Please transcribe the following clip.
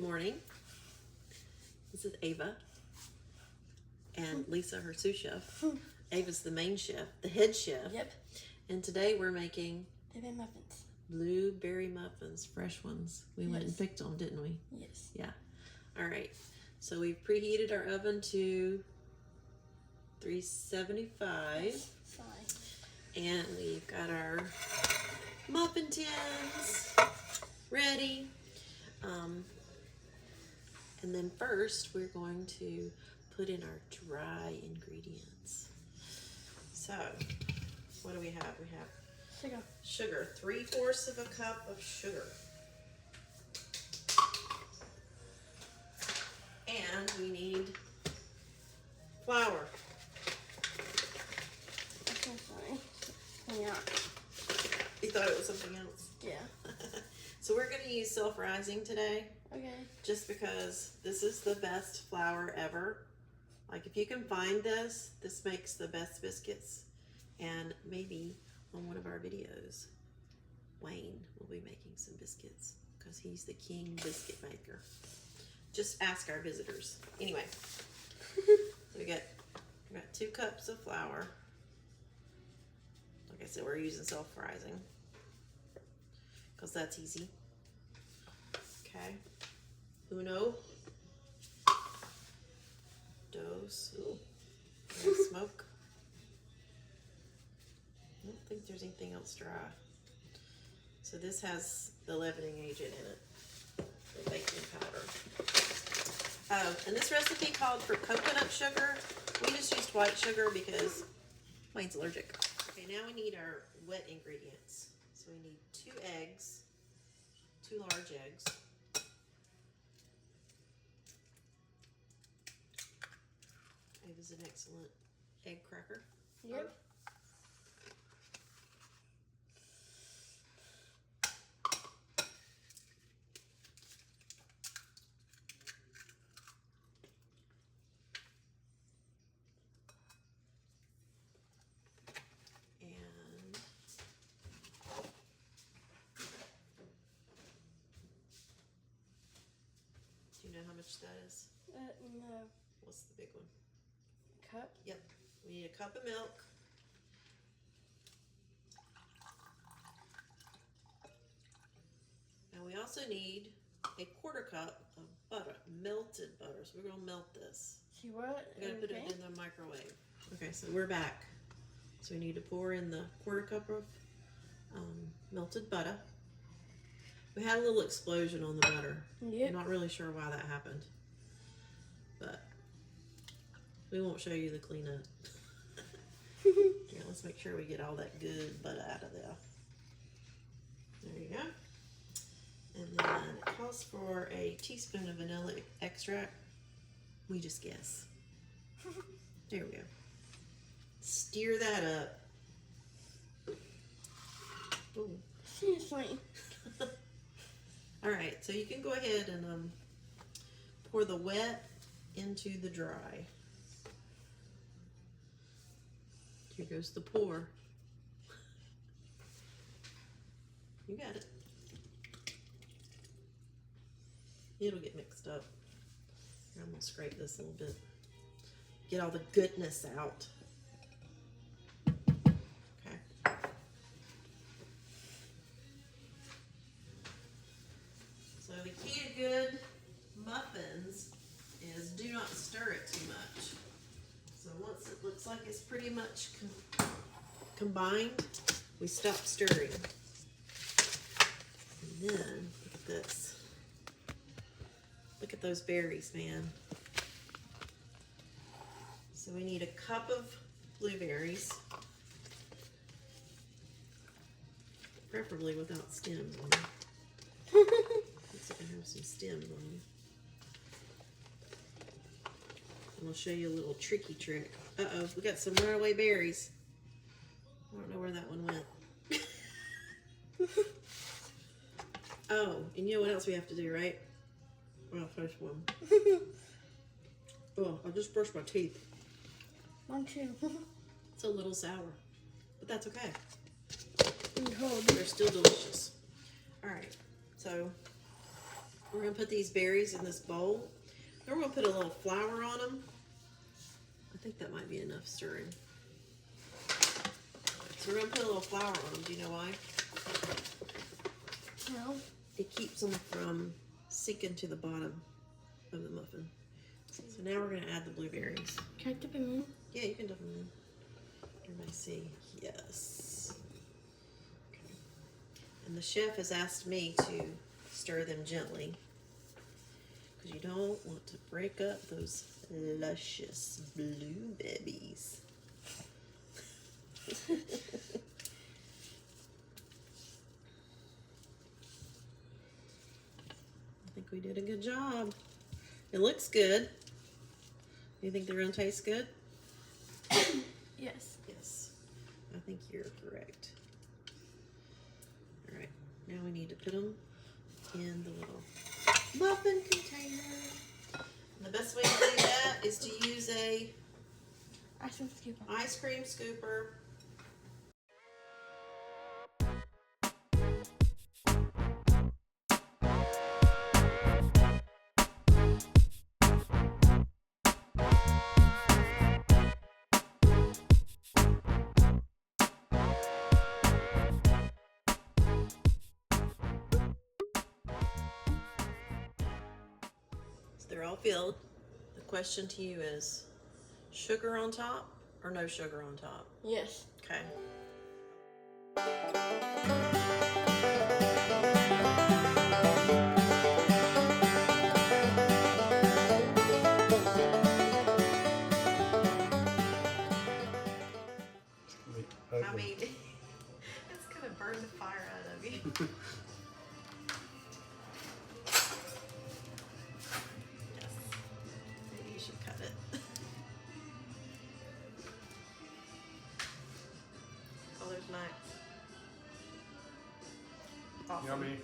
morning. This is Ava and Lisa, her sous chef. Ava's the main chef, the head chef. Yep. And today we're making Ava muffins. Blueberry muffins, fresh ones. We went and picked them, didn't we? Yes. Yeah. All right. So we've preheated our oven to 375. Fine. And we've got our muffin tins ready. And then first we're going to put in our dry ingredients. So, what do we have? We have sugar, 3/4 of a cup of sugar. And we need flour. I'm sorry. Yeah. You thought it was something else? Yeah. So we're going to use self-rising today. Okay. Just because this is the best flour ever. Like if you can find this makes the best biscuits. And maybe on one of our videos, Wayne will be making some biscuits because he's the king biscuit maker. Just ask our visitors. Anyway, so we got 2 cups of flour. Like I said, we're using self-rising because that's easy. Okay. 1, 2. Ooh, there's smoke. I don't think there's anything else dry. So this has the leavening agent in it, the baking powder. And this recipe called for coconut sugar. We just used white sugar because Wayne's allergic. Okay, now we need our wet ingredients. So we need 2 eggs, 2 large eggs. Ava's an excellent egg cracker. Yep. And do you know how much that is? No. What's the big one? Cup? Yep. We need a cup of milk. And we also need a 1/4 cup of butter, melted butter. So we're going to melt this. See what? We're going to put it in the microwave. Okay, so we're back. So we need to pour in the 1/4 cup of melted butter. We had a little explosion on the butter. Yep. I'm not really sure why that happened. But we won't show you the cleanup. Yeah, let's make sure we get all that good butter out of there. There you go. And then it calls for a teaspoon of vanilla extract. We just guess. There we go. Stir that up. Ooh. Seriously. All right, so you can go ahead and pour the wet into the dry. Here goes the pour. You got it. It'll get mixed up. I'm gonna scrape this a little bit. Get all the goodness out. Okay. So the key to good muffins is do not stir it too much. So once it looks like it's pretty much combined, we stop stirring. And then, look at this. Look at those berries, man. So we need a cup of blueberries, preferably without stems on them. Looks like I have some stems on them. And I'll show you a little tricky trick. Uh-oh, we got some runaway berries. I don't know where that one went. Oh, and you know what else we have to do, right? Well, first one. Oh, I just brushed my teeth. Mine too. It's a little sour, but that's okay. And cold. They're still delicious. All right, so We're going to put these berries in this bowl. Then we're going to put a little flour on them. I think that might be enough stirring. So we're going to put a little flour on them. Do you know why? No. It keeps them from sinking to the bottom of the muffin. So now we're going to add the blueberries. Can I dip them in? Yeah, you can dip them in. Everybody see? Yes. Okay. And the chef has asked me to stir them gently because you don't want to break up those luscious blueberries. I think we did a good job. It looks good. Do you think they're going to taste good? Yes. Yes. I think you're correct. All right. Now we need to put them in the little muffin container. And the best way to do that is to use a Ice cream scooper. ice cream scooper. So they're all filled. The question to you is, sugar on top or no sugar on top? Yes. Okay. I mean, it's gonna burn the fire out of you. Yes. Maybe you should cut it. Oh, there's Max. Awesome. Yummy.